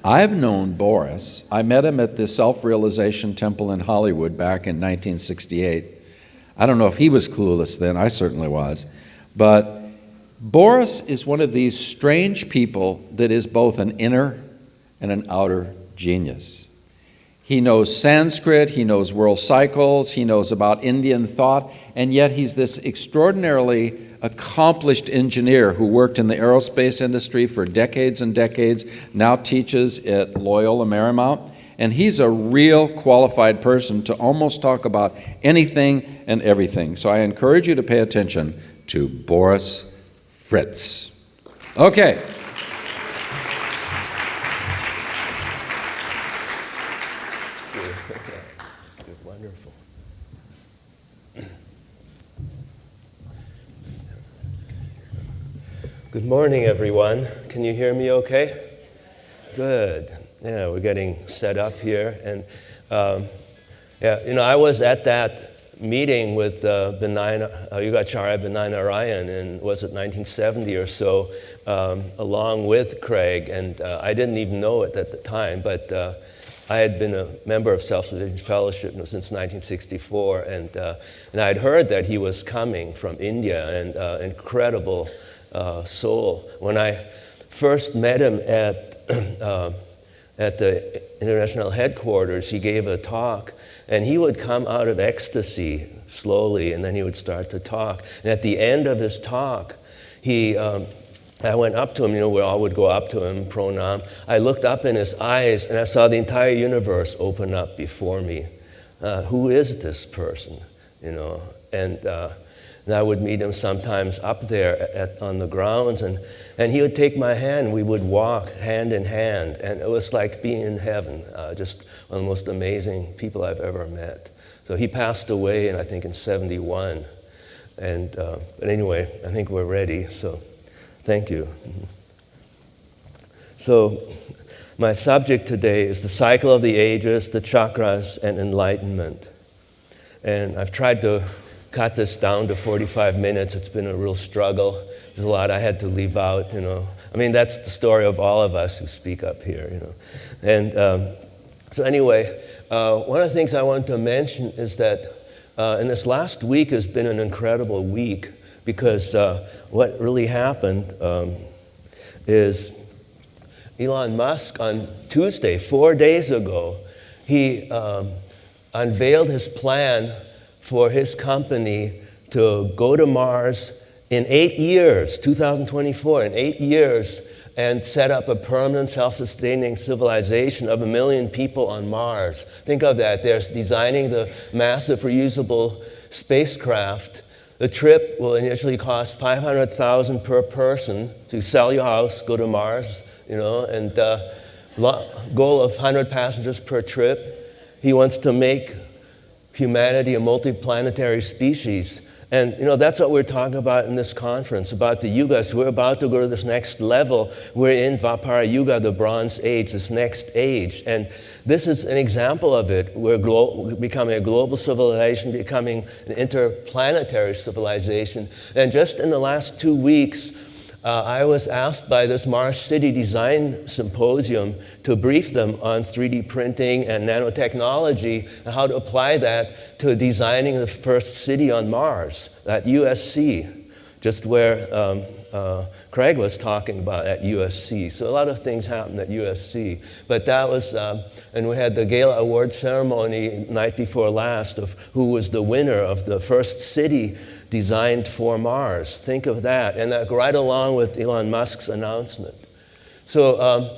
I've known Boris. I met him at the Self-Realization Temple in Hollywood back in 1968. I don't know if he was clueless then, I certainly was. But Boris is one of these strange people that is both an inner and an outer genius. He knows Sanskrit, he knows world cycles, he knows about Indian thought, and yet he's this extraordinarily accomplished engineer who worked in the aerospace industry for decades and decades, now teaches at Loyola Marymount, and he's a real qualified person to almost talk about anything and everything. So I encourage you to pay attention to Boris Fritz. Okay. Wonderful. Good morning, everyone. Can you hear me okay? Good. Yeah, we're getting set up here. And I was at that meeting with Yugacharya Vinay in, was it 1970 or so, along with Craig. And I didn't even know it at the time, but I had been a member of Self-Realization Fellowship since 1964, and I had heard that he was coming from India, and incredible soul. When I first met him at the international headquarters, he gave a talk, and he would come out of ecstasy slowly, and then he would start to talk. And at the end of his talk, I went up to him, we all would go up to him, pranam. I looked up in his eyes, and I saw the entire universe open up before me. Who is this person, And I would meet him sometimes up there on the grounds, and he would take my hand. We would walk hand in hand, and it was like being in heaven, just one of the most amazing people I've ever met. So he passed away, I think, in 71. But anyway, I think we're ready, so thank you. So my subject today is the cycle of the ages, the chakras, and enlightenment. And I've tried to cut this down to 45 minutes. It's been a real struggle. There's a lot I had to leave out, I mean, that's the story of all of us who speak up here, And so anyway, one of the things I wanted to mention is that in this last week has been an incredible week, because what really happened is Elon Musk on Tuesday, 4 days ago, he unveiled his plan for his company to go to Mars in 8 years, 2024, in 8 years, and set up a permanent self-sustaining civilization of 1 million people on Mars. Think of that. They're designing the massive reusable spacecraft. The trip will initially cost $500,000 per person to sell your house, go to Mars, and goal of 100 passengers per trip. He wants to make humanity a multiplanetary species. And that's what we're talking about in this conference, about the yugas. We're about to go to this next level. We're in Vapara Yuga, the Bronze Age, this next age. And this is an example of it. We're becoming a global civilization, becoming an interplanetary civilization. And just in the last 2 weeks, I was asked by this Mars City Design Symposium to brief them on 3D printing and nanotechnology and how to apply that to designing the first city on Mars at USC, just where Craig was talking about at USC. So a lot of things happened at USC. But that was, and we had the gala award ceremony night before last of who was the winner of the first city designed for Mars. Think of that. And that right along with Elon Musk's announcement. So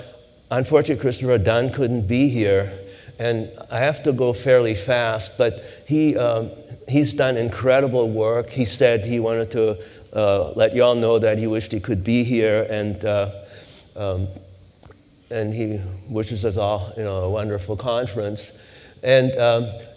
unfortunately, Christopher Dunn couldn't be here. And I have to go fairly fast, but he's done incredible work. He said he wanted to let you all know that he wished he could be here, and he wishes us all a wonderful conference. And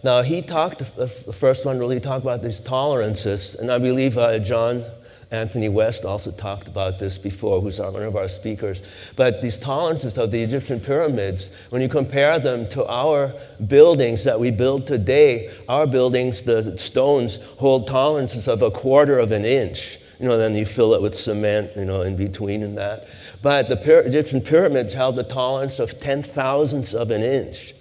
now he talked, the first one really talked about these tolerances, and I believe John Anthony West also talked about this before, who's one of our speakers. But these tolerances of the Egyptian pyramids, when you compare them to our buildings that we build today, our buildings, the stones, hold tolerances of 1/4 of an inch. Then you fill it with cement, in between and that. But the Egyptian pyramids held a tolerance of 10,000ths of an inch.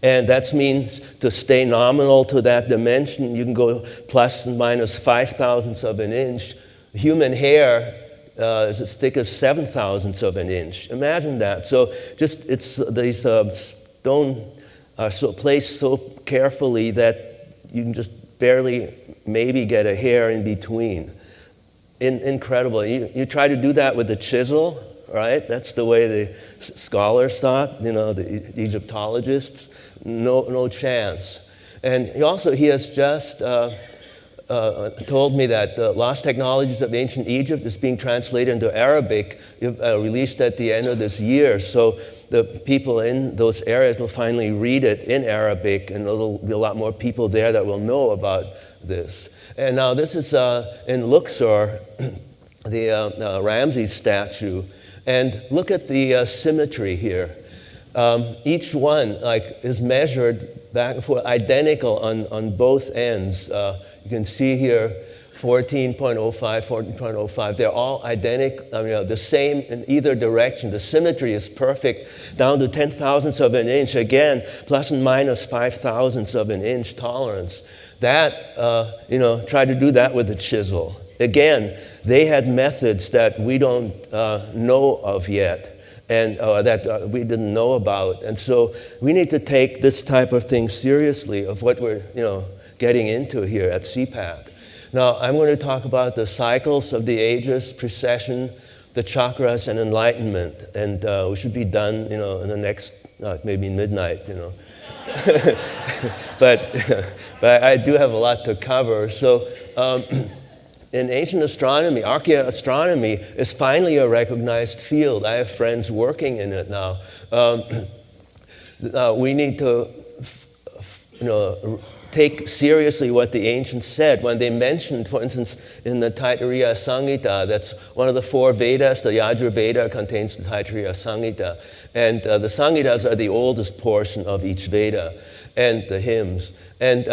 And that means to stay nominal to that dimension, you can go plus and minus 5,000ths of an inch. Human hair is as thick as 7,000ths of an inch. Imagine that. So just these stone are placed so carefully that you can just barely maybe get a hair in between. Incredible. You try to do that with a chisel, right? That's the way the scholars thought, the Egyptologists. No chance. And he has just told me that Lost Technologies of Ancient Egypt is being translated into Arabic, released at the end of this year. So the people in those areas will finally read it in Arabic, and there'll be a lot more people there that will know about this. And now this is in Luxor, the Ramses statue. And look at the symmetry here. Each one is measured back and forth, identical on both ends. You can see here 14.05, 14.05. They're all identical, the same in either direction. The symmetry is perfect, down to 10,000ths of an inch. Again, plus and minus 5,000ths of an inch tolerance. That, try to do that with a chisel. Again, they had methods that we don't know of yet, and that we didn't know about. And so we need to take this type of thing seriously, of what we're getting into here at CPAK. Now, I'm going to talk about the cycles of the ages, precession, the chakras, and enlightenment. And we should be done, in the next, maybe midnight, but I do have a lot to cover. So in ancient astronomy, archaeoastronomy is finally a recognized field. I have friends working in it now. We need to, take seriously what the ancients said when they mentioned, for instance, in the Taittiriya Samhita, that's one of the 4 Vedas. The Yajurveda contains the Taittiriya Samhita. And the Samhitas are the oldest portion of each Veda, and the hymns. And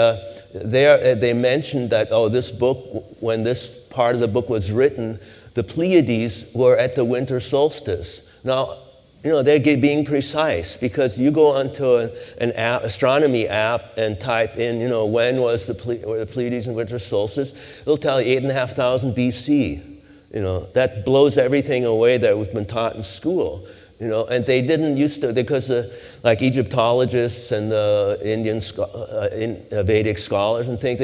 there they mentioned that, this book, when this part of the book was written, the Pleiades were at the winter solstice. Now, they're being precise, because you go onto an app, astronomy app, and type in, when was the Pleiades and winter solstice. It'll tell you 8,500 BC. That blows everything away that we've been taught in school. And they didn't used to, because like Egyptologists and the Indian Vedic scholars and things,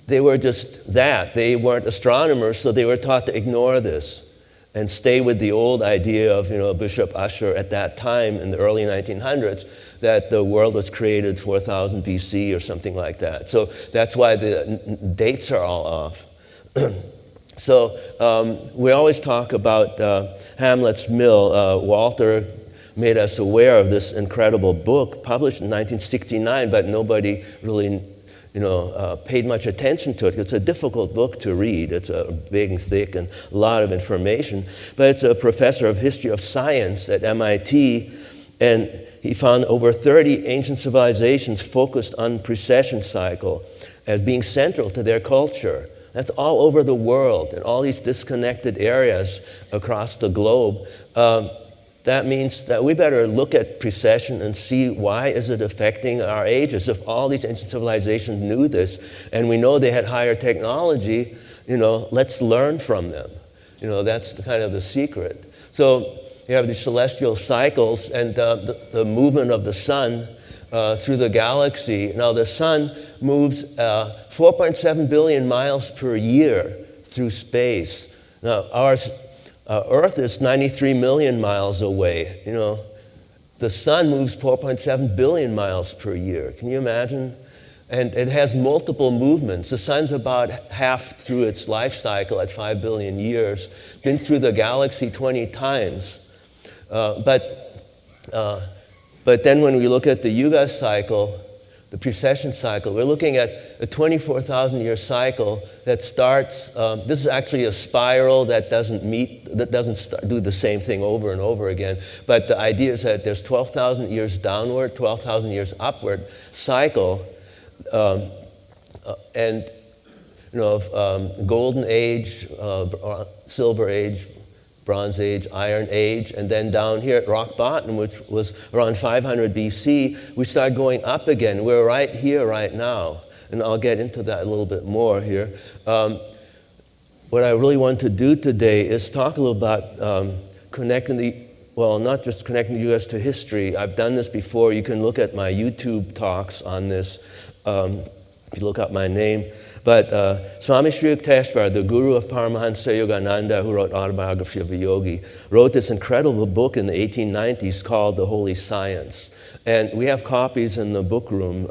they were just that. They weren't astronomers, so they were taught to ignore this and stay with the old idea of, Bishop Ussher at that time in the early 1900s, that the world was created 4000 BC or something like that. So that's why the dates are all off. So we always talk about Hamlet's Mill. Walter made us aware of this incredible book published in 1969, but nobody really paid much attention to it. It's a difficult book to read. It's big and thick and a lot of information. But it's a professor of history of science at MIT, and he found over 30 ancient civilizations focused on precession cycle as being central to their culture. That's all over the world, in all these disconnected areas across the globe. That means that we better look at precession and see, why is it affecting our ages? If all these ancient civilizations knew this, and we know they had higher technology, let's learn from them. That's kind of the secret. So you have these celestial cycles and the movement of the sun through the galaxy. Now the sun moves 4.7 billion miles per year through space. Now Earth is 93 million miles away. The sun moves 4.7 billion miles per year. Can you imagine? And it has multiple movements. The sun's about half through its life cycle at 5 billion years, been through the galaxy 20 times. But then when we look at the Yuga cycle, the precession cycle, we're looking at a 24,000-year cycle that starts, this is actually a spiral that doesn't do the same thing over and over again. But the idea is that there's 12,000 years downward, 12,000 years upward cycle, golden age, silver age, Bronze Age, Iron Age, and then down here at rock bottom, which was around 500 BC, we started going up again. We're right here right now, and I'll get into that a little bit more here. What I really want to do today is talk a little about connecting not just connecting the U.S. to history. I've done this before. You can look at my YouTube talks on this if you look up my name. But Swami Sri Yukteswar, the guru of Paramahansa Yogananda, who wrote Autobiography of a Yogi, wrote this incredible book in the 1890s called The Holy Science. And we have copies in the book room.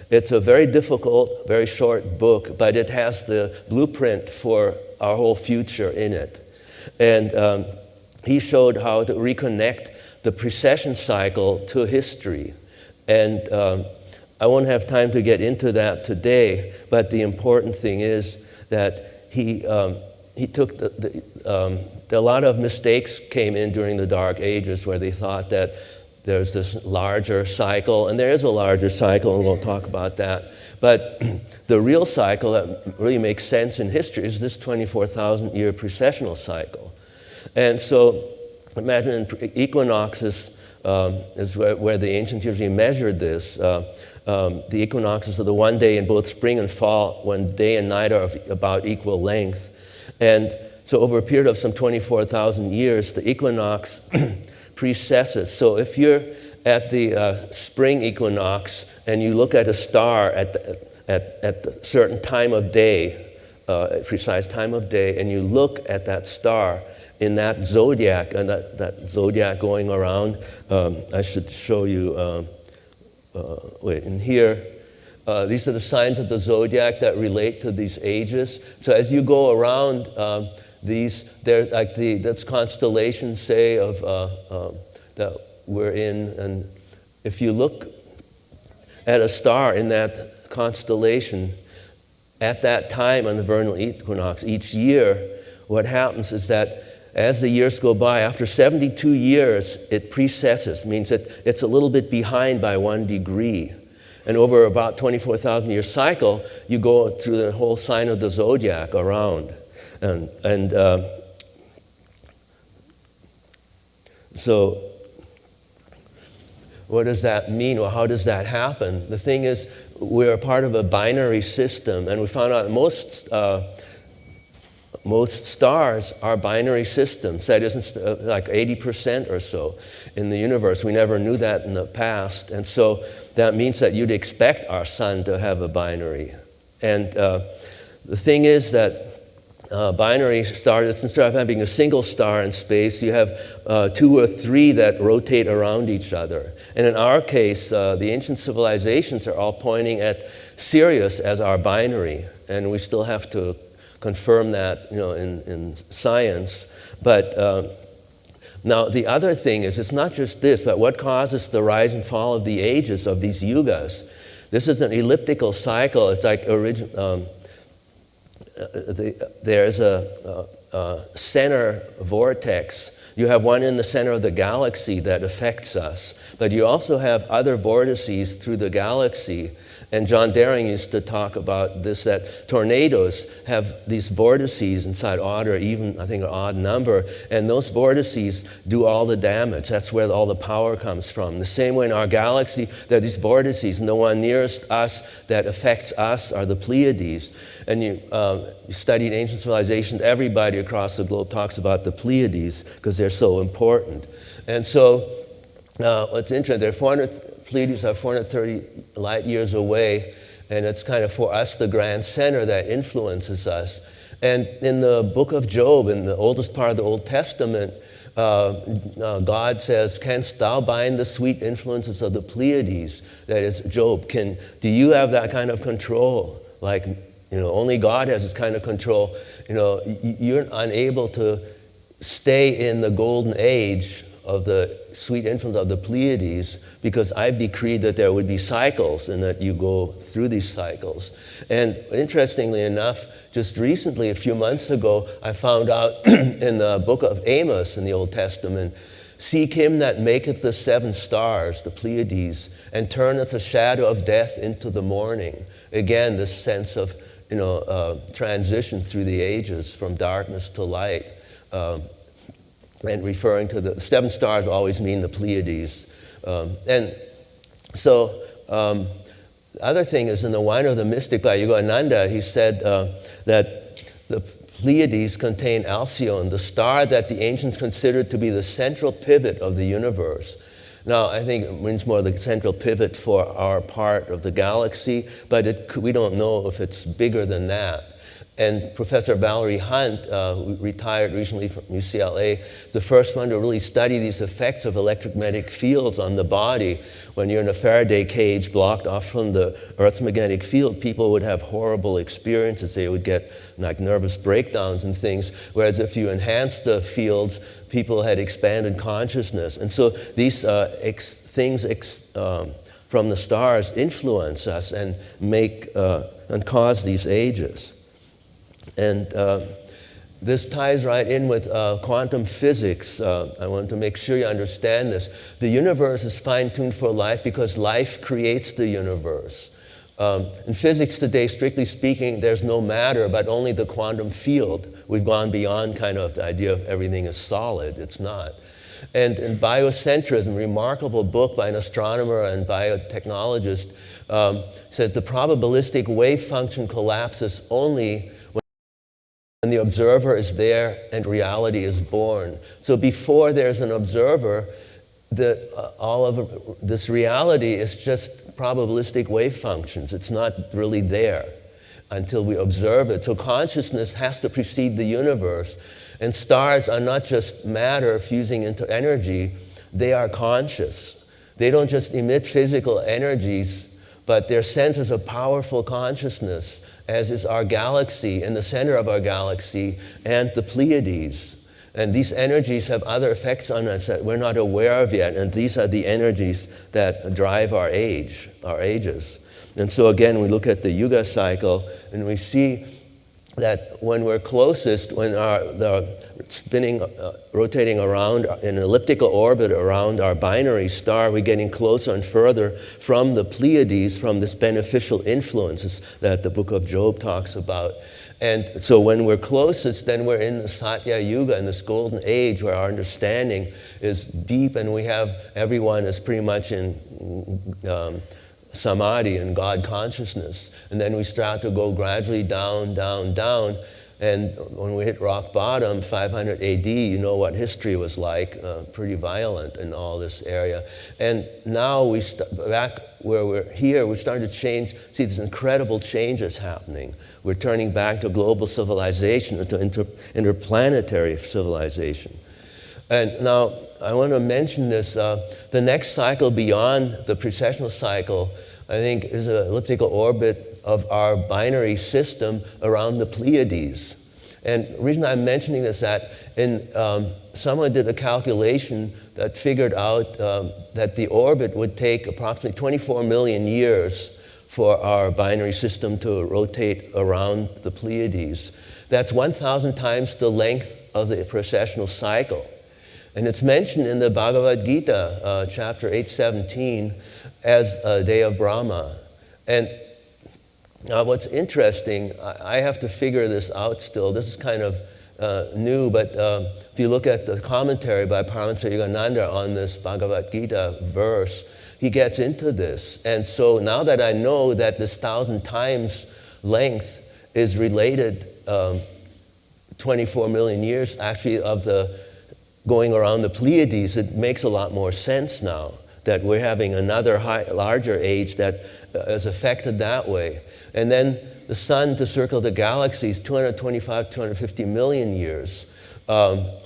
It's a very difficult, very short book, but it has the blueprint for our whole future in it. And he showed how to reconnect the precession cycle to history. And I won't have time to get into that today, but the important thing is that he took a lot of mistakes came in during the Dark Ages where they thought that there's this larger cycle, and there is a larger cycle, and we'll talk about that. But the real cycle that really makes sense in history is this 24,000-year precessional cycle. And so imagine equinoxes is where the ancients usually measured this. The equinoxes are the one day in both spring and fall when day and night are of about equal length. And so over a period of some 24,000 years, the equinox precesses. So if you're at the spring equinox and you look at a star at a certain time of day, precise time of day, and you look at that star in that zodiac, and that zodiac going around, I should show you, in here, these are the signs of the zodiac that relate to these ages. So as you go around these, they're like that's constellations, say, of that we're in. And if you look at a star in that constellation at that time on the vernal equinox each year, what happens is that as the years go by, after 72 years, it precesses, means that it's a little bit behind by 1 degree. And over about 24,000 year cycle, you go through the whole sign of the zodiac around. So what does that mean, or how does that happen? The thing is, we're a part of a binary system, and we found out most stars are binary systems. That isn't like 80% or so in the universe. We never knew that in the past. And so that means that you'd expect our sun to have a binary. And the thing is that binary stars, instead of having a single star in space, you have 2 or 3 that rotate around each other. And in our case, the ancient civilizations are all pointing at Sirius as our binary. And we still have to confirm that, in science. But now the other thing is, it's not just this, but what causes the rise and fall of the ages of these yugas? This is an elliptical cycle. It's like there's a center vortex. You have one in the center of the galaxy that affects us, but you also have other vortices through the galaxy. And John Daring used to talk about this, that tornadoes have these vortices inside odd or even, I think, an odd number, and those vortices do all the damage. That's where all the power comes from. The same way in our galaxy, there are these vortices, and the one nearest us that affects us are the Pleiades. And you studied ancient civilizations, everybody across the globe talks about the Pleiades because they're so important. And so what's interesting, Pleiades are 430 light years away, and it's kind of for us the grand center that influences us. And in the book of Job, in the oldest part of the Old Testament, God says, "Canst thou bind the sweet influences of the Pleiades?" That is, Job, do you have that kind of control? Like, only God has this kind of control. You're unable to stay in the golden age of the sweet influence of the Pleiades, because I've decreed that there would be cycles and that you go through these cycles. And interestingly enough, just recently, a few months ago, I found out in the book of Amos in the Old Testament, "Seek him that maketh the 7 stars, the Pleiades, and turneth the shadow of death into the morning." Again, this sense of transition through the ages from darkness to light. and referring to the 7 stars always mean the Pleiades. And so the other thing is in the Wine of the Mystic by Yogananda, he said that the Pleiades contain Alcyone, the star that the ancients considered to be the central pivot of the universe. Now, I think it means more the central pivot for our part of the galaxy, but we don't know if it's bigger than that. And Professor Valerie Hunt, who retired recently from UCLA, the first one to really study these effects of electromagnetic fields on the body. When you're in a Faraday cage blocked off from the Earth's magnetic field, people would have horrible experiences. They would get like nervous breakdowns and things, whereas if you enhance the fields, people had expanded consciousness. And so these things from the stars influence us and make and cause these ages. And this ties right in with quantum physics. I want to make sure you understand this. The universe is fine-tuned for life because life creates the universe. In physics today, strictly speaking, there's no matter, but only the quantum field. We've gone beyond kind of the idea of everything is solid. It's not. And in Biocentrism, a remarkable book by an astronomer and biotechnologist, says the probabilistic wave function collapses only when the observer is there and reality is born. So before there's an observer, all of this reality is just probabilistic wave functions. It's not really there until we observe it. So consciousness has to precede the universe. And stars are not just matter fusing into energy, they are conscious. They don't just emit physical energies, but they're centers of powerful consciousness, as is our galaxy, and the center of our galaxy, and the Pleiades. And these energies have other effects on us that we're not aware of yet, and these are the energies that drive our ages. And so again, we look at the Yuga cycle, and we see that when we're closest, when the spinning, rotating around in an elliptical orbit around our binary star, we're getting closer and further from the Pleiades, from this beneficial influences that the book of Job talks about. And so when we're closest, then we're in the Satya Yuga, in this golden age where our understanding is deep, and we have, everyone is pretty much in samadhi and God consciousness. And then we start to go gradually down, down, down. And when we hit rock bottom, 500 AD, you know what history was like, pretty violent in all this area. And now back where we're here, we're starting to change, see these incredible changes happening. We're turning back to global civilization, to interplanetary civilization. And now, I want to mention this, the next cycle beyond the precessional cycle, I think, is an elliptical orbit of our binary system around the Pleiades. And the reason I'm mentioning this is that someone did a calculation that figured out that the orbit would take approximately 24 million years for our binary system to rotate around the Pleiades. That's 1,000 times the length of the precessional cycle. And it's mentioned in the Bhagavad Gita, chapter 8:17, as a day of Brahma. And now what's interesting, I have to figure this out still. This is kind of new, but if you look at the commentary by Paramahansa Yogananda on this Bhagavad Gita verse, he gets into this. And so now that I know that this 1,000 times length is related 24 million years actually of the going around the Pleiades, it makes a lot more sense now that we're having another larger age that is affected that way. And then the sun to circle the galaxy is 225, 250 million years,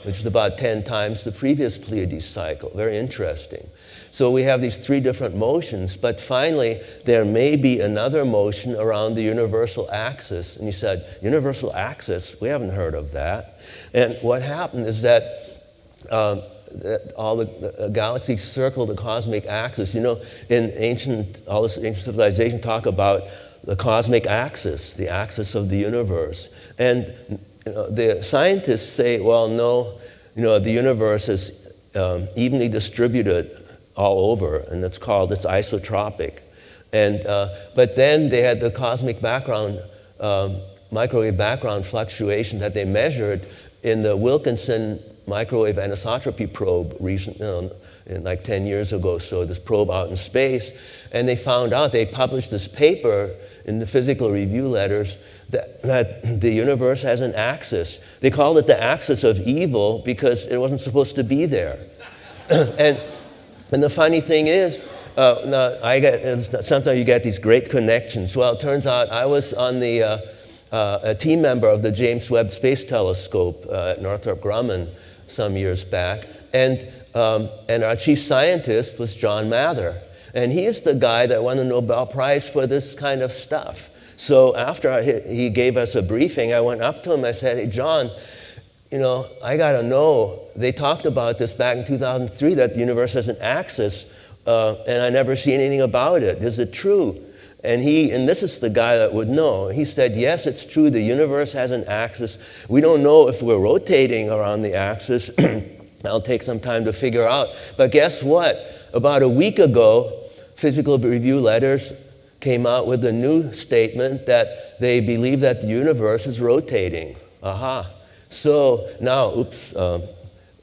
which is about 10 times the previous Pleiades cycle. Very interesting. So we have these 3 different motions, but finally there may be another motion around the universal axis. And you said, universal axis? We haven't heard of that. And what happened is that all the galaxies circle the cosmic axis. You know, all this ancient civilization talk about the cosmic axis, the axis of the universe. And the scientists say, well, no, the universe is evenly distributed all over, and it's isotropic. And but then they had the cosmic background, microwave background fluctuation that they measured in the Wilkinson microwave anisotropy probe recent, like 10 years ago, so this probe out in space, and they found out, they published this paper in the Physical Review Letters that the universe has an axis. They called it the axis of evil because it wasn't supposed to be there. and the funny thing is, sometimes you get these great connections. Well, it turns out I was on a team member of the James Webb Space Telescope at Northrop Grumman some years back, and our chief scientist was John Mather. And he's the guy that won the Nobel Prize for this kind of stuff. So after he gave us a briefing, I went up to him, I said, hey, John, I gotta know, they talked about this back in 2003, that the universe has an axis, and I never see anything about it. Is it true? And this is the guy that would know. He said, yes, it's true, the universe has an axis. We don't know if we're rotating around the axis. That'll take some time to figure out. But guess what? About a week ago, Physical Review Letters came out with a new statement that they believe that the universe is rotating. Aha. So now,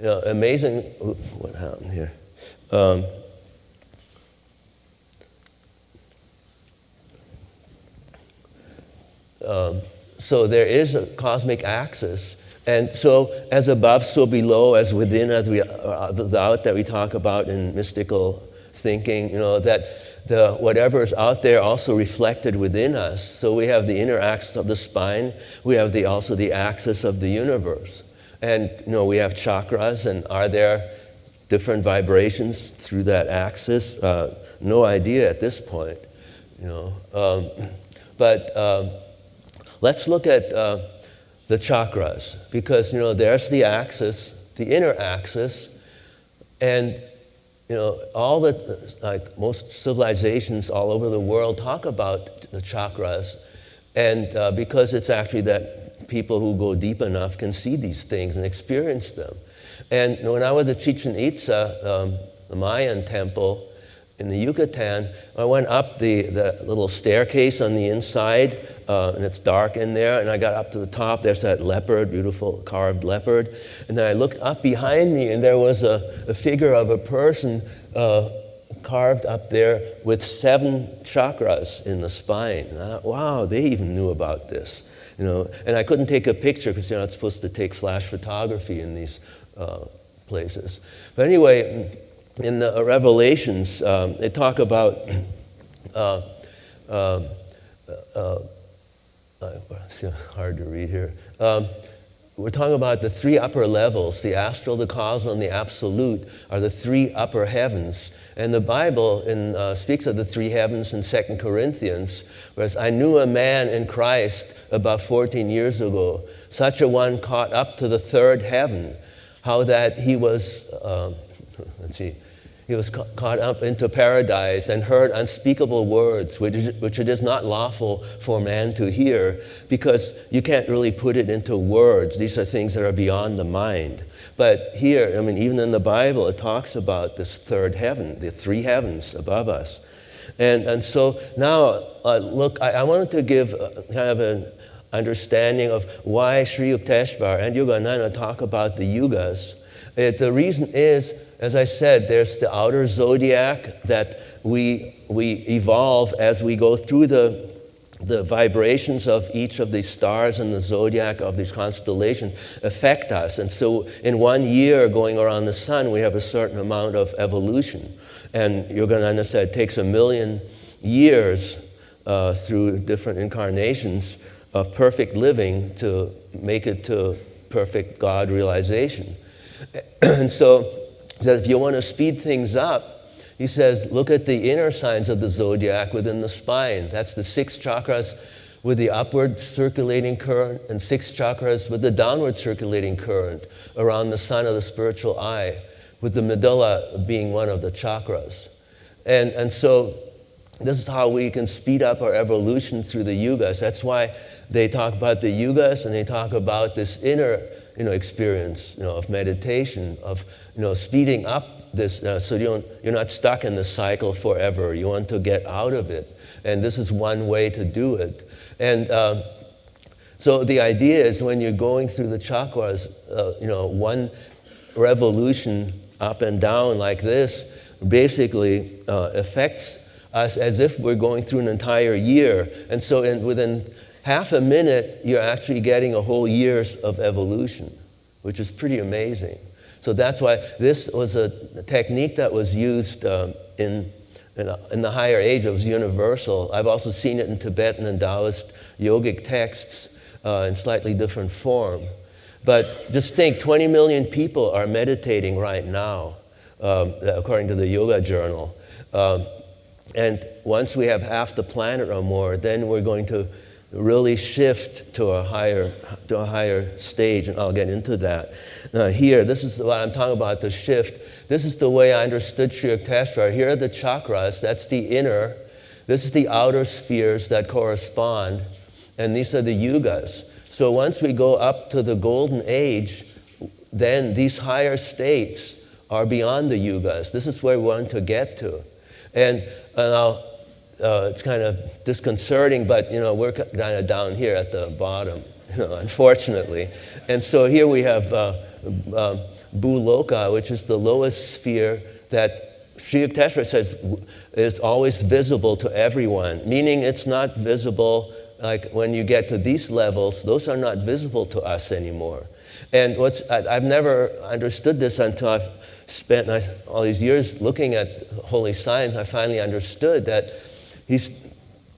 amazing, what happened here? So there is a cosmic axis. And so as above, so below, as within, as without, that we talk about in mystical thinking, that whatever is out there also reflected within us. So we have the inner axis of the spine, we have also the axis of the universe. And we have chakras, and are there different vibrations through that axis? No idea at this point. But let's look at the chakras, because there's the axis, the inner axis, and all most civilizations all over the world talk about the chakras, and because it's actually that people who go deep enough can see these things and experience them. And when I was at Chichen Itza, the Mayan temple in the Yucatan, I went up the little staircase on the inside, and it's dark in there, and I got up to the top. There's that leopard, beautiful carved leopard, and then I looked up behind me, and there was a figure of a person carved up there with 7 chakras in the spine. Wow, they even knew about this, And I couldn't take a picture because you're not supposed to take flash photography in these places. But anyway, in the Revelations, they talk about it's hard to read here. We're talking about the 3 upper levels. The astral, the cosmos, and the absolute are the 3 upper heavens. And the Bible speaks of the 3 heavens in 2 Corinthians, whereas I knew a man in Christ about 14 years ago, such a one caught up to the 3rd heaven, how that he was, he was caught up into paradise and heard unspeakable words, which it is not lawful for man to hear, because you can't really put it into words. These are things that are beyond the mind. But here, even in the Bible, it talks about this 3rd heaven, the 3 heavens above us. And so now, look, I wanted to give kind of an understanding of why Sri Yukteswar and Yogananda talk about the yugas. The reason is, as I said, there's the outer zodiac that we evolve as we go through the vibrations of each of these stars and the zodiac of these constellations affect us. And so in 1 year going around the sun, we have a certain amount of evolution. And Yogananda said it takes 1 million years through different incarnations of perfect living to make it to perfect God realization. And so that if you want to speed things up, he says, look at the inner signs of the zodiac within the spine. That's the 6 chakras with the upward circulating current and 6 chakras with the downward circulating current around the sun of the spiritual eye, with the medulla being one of the chakras. And so this is how we can speed up our evolution through the yugas. That's why they talk about the yugas, and they talk about this inner experience of meditation, of speeding up this, so you're not stuck in the cycle forever. You want to get out of it, and this is one way to do it. And so the idea is when you're going through the chakras, revolution up and down like this basically affects us as if we're going through an entire year. And so within half a minute, you're actually getting a whole year's of evolution, which is pretty amazing. So that's why this was a technique that was used in the higher age. It was universal. I've also seen it in Tibetan and Taoist yogic texts in slightly different form. But just think, 20 million people are meditating right now, according to the Yoga Journal. And once we have half the planet or more, then we're going to really shift to a higher stage, and I'll get into that. Here, this is what I'm talking about, the shift. This is the way I understood Sri Yukteswar. Here are the chakras, that's the inner. This is the outer spheres that correspond, and these are the yugas. So once we go up to the golden age, then these higher states are beyond the yugas. This is where we want to get to. And it's kind of disconcerting, but we're kind of down here at the bottom, unfortunately. And so here we have Bhuloka, which is the lowest sphere that Sri Yukteswar says is always visible to everyone, meaning it's not visible, like when you get to these levels, those are not visible to us anymore. And I've never understood this until I've spent all these years looking at holy science. I finally understood that he's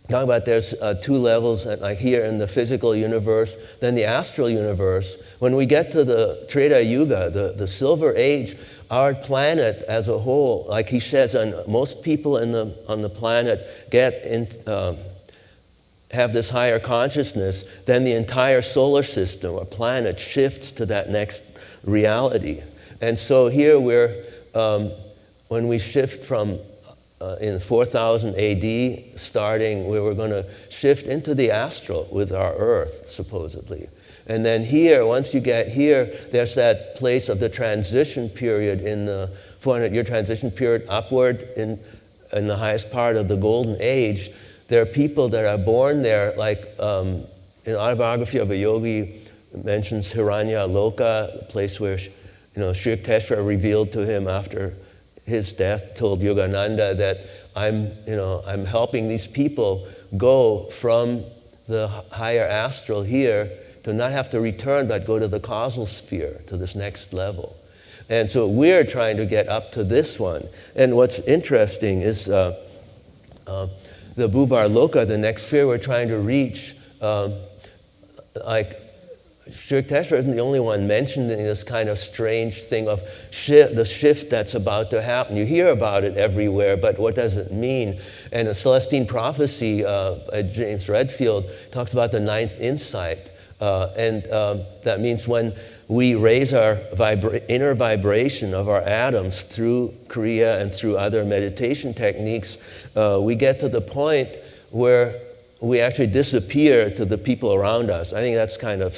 talking about there's two levels, like here in the physical universe, then the astral universe. When we get to the Treta Yuga, the Silver Age, our planet as a whole, like he says, and most people on the planet have this higher consciousness, then the entire solar system or planet shifts to that next reality. And so here when we shift from in 4000 AD, starting, we were going to shift into the astral with our Earth, supposedly. And then here, once you get here, there's that place of the transition period in the 400-year transition period upward in the highest part of the golden age. There are people that are born there, like in Autobiography of a Yogi mentions Hiranya Loka, a place where Sri Yukteswar revealed to him after his death, told Yogananda that I'm helping these people go from the higher astral here to not have to return, but go to the causal sphere, to this next level. And so we're trying to get up to this one. And what's interesting is the Bhuvar Loka, the next sphere we're trying to reach, like Sri Yukteswar isn't the only one mentioning this kind of strange thing of the shift that's about to happen. You hear about it everywhere, but what does it mean? And a Celestine Prophecy, James Redfield, talks about the ninth insight. And that means when we raise our inner vibration of our atoms through Kriya and through other meditation techniques, we get to the point where we actually disappear to the people around us. I think that's kind of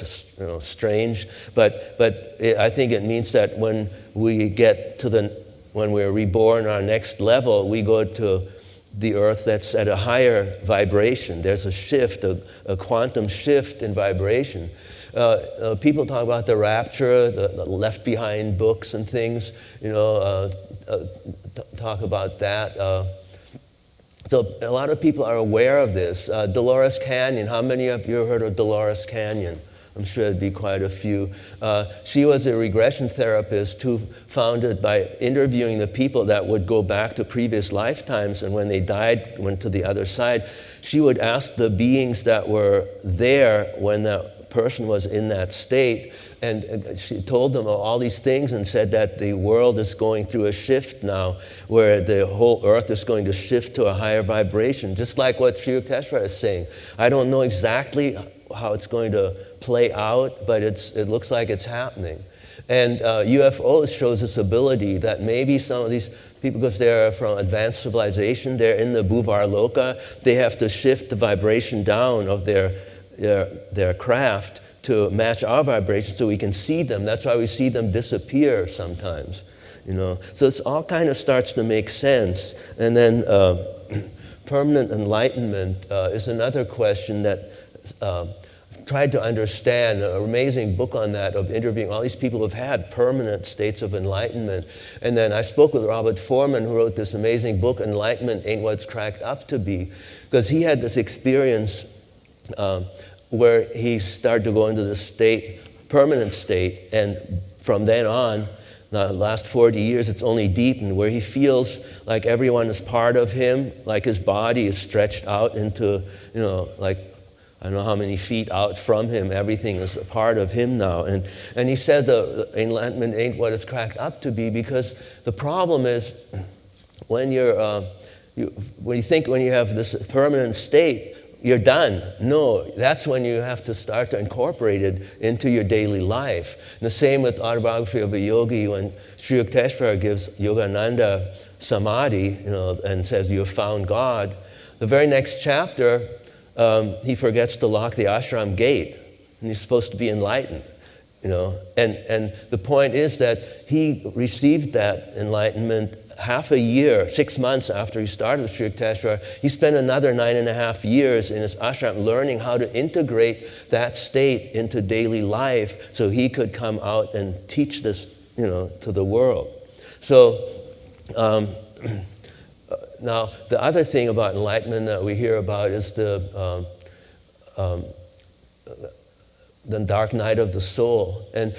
strange, but I think it means that when we get to when we're reborn our next level, we go to the earth that's at a higher vibration. There's a shift, a quantum shift in vibration. People talk about the rapture, the Left Behind books and things, talk about that. So a lot of people are aware of this. Dolores Canyon, how many of you have heard of Dolores Canyon? I'm sure it'd be quite a few. She was a regression therapist who found it by interviewing the people that would go back to previous lifetimes, and when they died, went to the other side. She would ask the beings that were there when that person was in that state, and she told them all these things and said that the world is going through a shift now, where the whole earth is going to shift to a higher vibration, just like what Sri Yukteswar is saying. I don't know exactly how it's going to play out, but it looks like it's happening. And UFOs shows this ability that maybe some of these people, because they're from advanced civilization, they're in the Bhuvar Loka, they have to shift the vibration down of their craft to match our vibration so we can see them. That's why we see them disappear sometimes, So it's all kind of starts to make sense. And then permanent enlightenment is another question that tried to understand, an amazing book on that, of interviewing all these people who've had permanent states of enlightenment. And then I spoke with Robert Foreman, who wrote this amazing book, Enlightenment Ain't What It's Cracked Up to Be, because he had this experience where he started to go into this state, permanent state, and from then on, the last 40 years, it's only deepened, where he feels like everyone is part of him, like his body is stretched out into, like, I don't know how many feet out from him. Everything is a part of him now. And he said the enlightenment ain't what it's cracked up to be, because the problem is when you have this permanent state, you're done. No, that's when you have to start to incorporate it into your daily life. And the same with Autobiography of a Yogi, when Sri Yukteswara gives Yogananda samadhi, and says, "You have found God." The very next chapter, he forgets to lock the ashram gate, and he's supposed to be enlightened. And the point is that he received that enlightenment half a year, 6 months after he started with Sri Yukteswara. He spent another 9.5 years in his ashram learning how to integrate that state into daily life so he could come out and teach this, to the world. So now the other thing about enlightenment that we hear about is the dark night of the soul. And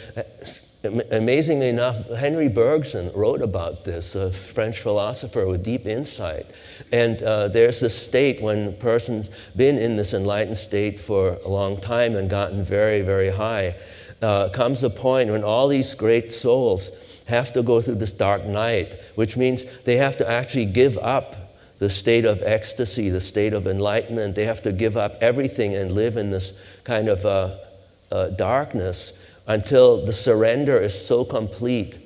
amazingly enough, Henry Bergson wrote about this, a French philosopher with deep insight. And there's this state when a person's been in this enlightened state for a long time and gotten very, very high, comes a point when all these great souls have to go through this dark night, which means they have to actually give up the state of ecstasy, the state of enlightenment. They have to give up everything and live in this kind of darkness until the surrender is so complete,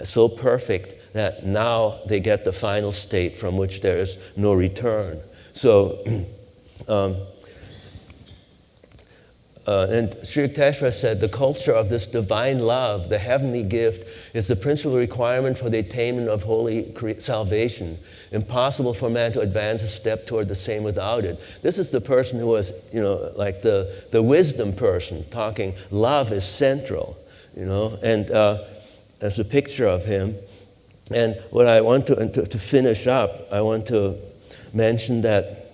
so perfect, that now they get the final state from which there is no return. So, and Sri Yukteswara said, the culture of this divine love, the heavenly gift, is the principal requirement for the attainment of holy salvation. Impossible for man to advance a step toward the same without it. This is the person who was, like the wisdom person, talking, love is central, and there's a picture of him. And what I want to finish up, I want to mention that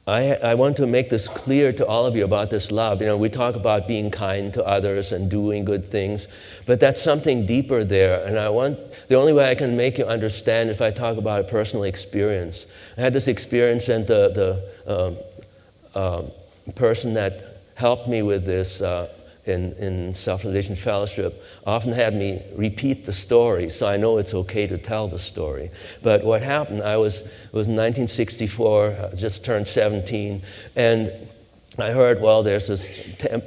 I want to make this clear to all of you about this love. We talk about being kind to others and doing good things, but that's something deeper there. And the only way I can make you understand if I talk about a personal experience. I had this experience, and the person that helped me with this in Self-Realization Fellowship often had me repeat the story, so I know it's okay to tell the story. But what happened, it was in 1964, I just turned 17, and I heard, well, there's this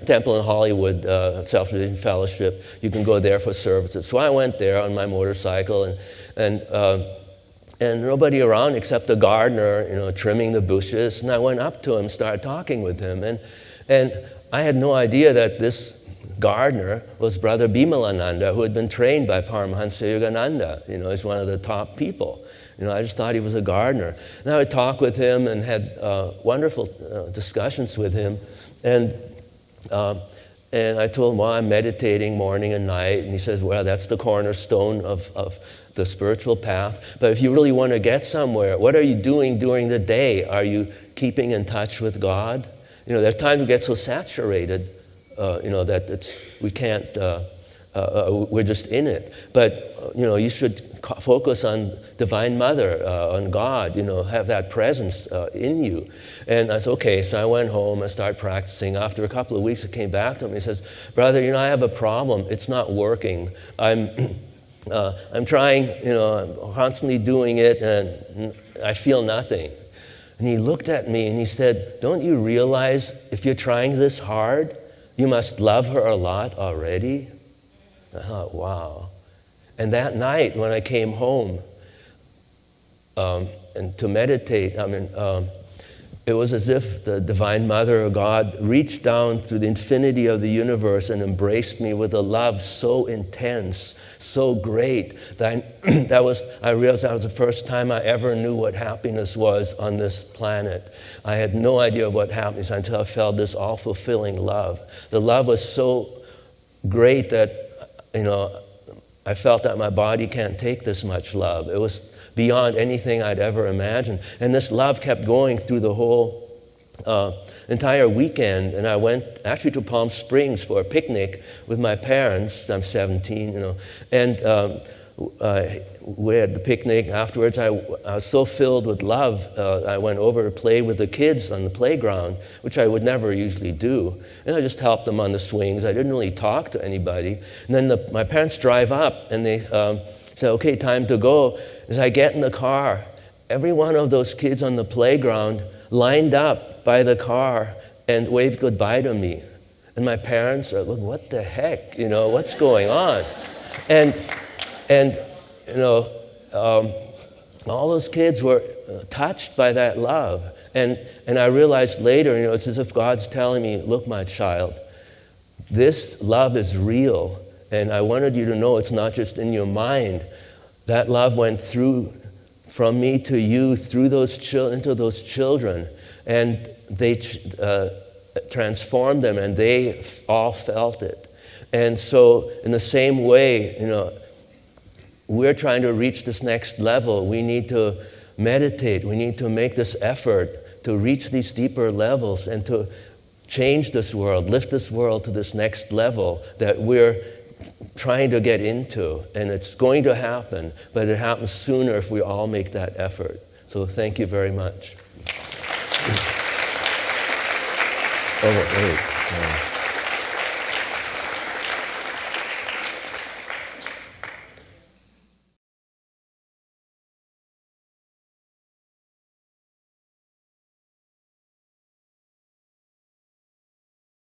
temple in Hollywood, Self-Realization Fellowship, you can go there for services. So I went there on my motorcycle, and nobody around except the gardener, trimming the bushes, and I went up to him, started talking with him, and I had no idea that this gardener was Brother Bimalananda, who had been trained by Paramahansa Yogananda. He's one of the top people. I just thought he was a gardener. And I would talk with him and had wonderful discussions with him. And I told him, well, I'm meditating morning and night. And he says, well, that's the cornerstone of the spiritual path. But if you really want to get somewhere, what are you doing during the day? Are you keeping in touch with God? There's times we get so saturated, that we can't, we're just in it. But, you should focus on Divine Mother, on God, have that presence in you. And I said, okay, so I went home, I started practicing. After a couple of weeks, I came back to him, he says, brother, I have a problem, it's not working. I'm trying, I'm constantly doing it, and I feel nothing. And he looked at me and he said, don't you realize if you're trying this hard, you must love her a lot already? I thought, wow. And that night when I came home and to meditate, It was as if the Divine Mother or God reached down through the infinity of the universe and embraced me with a love so intense, so great, that I realized that was the first time I ever knew what happiness was on this planet. I had no idea what happiness until I felt this all-fulfilling love. The love was so great that, I felt that my body can't take this much love. It was beyond anything I'd ever imagined. And this love kept going through the whole entire weekend. And I went actually to Palm Springs for a picnic with my parents. I'm 17, and we had the picnic. Afterwards, I was so filled with love, I went over to play with the kids on the playground, which I would never usually do. And I just helped them on the swings. I didn't really talk to anybody. And then my parents drive up, and they said, okay, time to go. As I get in the car, every one of those kids on the playground lined up by the car and waved goodbye to me. And my parents are like, what the heck? What's going on? And all those kids were touched by that love. And I realized later, it's as if God's telling me, look, my child, this love is real. And I wanted you to know it's not just in your mind. That love went through from me to you, through those into those children. And they transformed them, and they all felt it. And so in the same way, we're trying to reach this next level. We need to meditate. We need to make this effort to reach these deeper levels and to change this world, lift this world to this next level that we're trying to get into. And it's going to happen, but it happens sooner if we all make that effort. So thank you very much. Oh, wait.